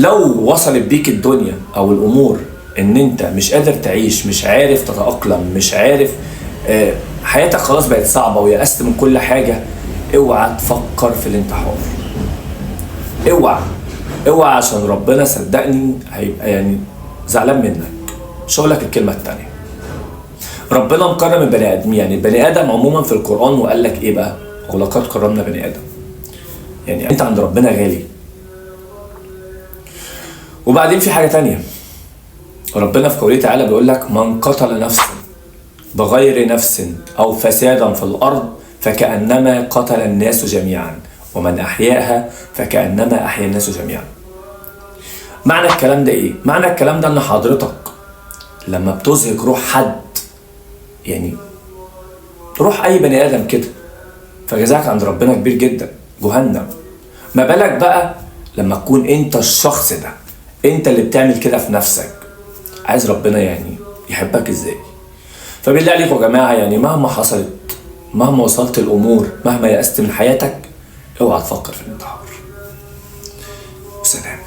لو وصلت بيك الدنيا او الامور ان انت مش قادر تعيش، مش عارف تتأقلم، مش عارف حياتك خلاص بقت صعبة ويأست من كل حاجة، اوعى تفكر في الانتحار. اوعى اوعى، عشان ربنا صدقني هيبقى يعني زعلان منك. مش هقول لك الكلمة التانية. ربنا مكرم البني ادم، يعني البني ادم عموما في القرآن، وقال لك ايه بقى؟ ولقد كرمنا بني ادم. يعني انت عند ربنا غالي. وبعدين في حاجة تانية، ربنا في قوله تعالى بيقول لك من قتل نفسا بغير نفس أو فسادا في الأرض فكأنما قتل الناس جميعا ومن أحياها فكأنما أحيا الناس جميعا. معنى الكلام ده إيه؟ معنى الكلام ده إن حضرتك لما بتزهق روح حد، يعني روح أي بني آدم كده، فجزاك عند ربنا كبير جدا، جهنم. ما بالك بقى لما تكون أنت الشخص ده، أنت اللي بتعمل كده في نفسك، عايز ربنا يعني يحبك إزاي؟ فبالله عليكم يا جماعة، يعني مهما حصلت، مهما وصلت الأمور، مهما يأست من حياتك، اوعى تفكر في الانتحار. سلام.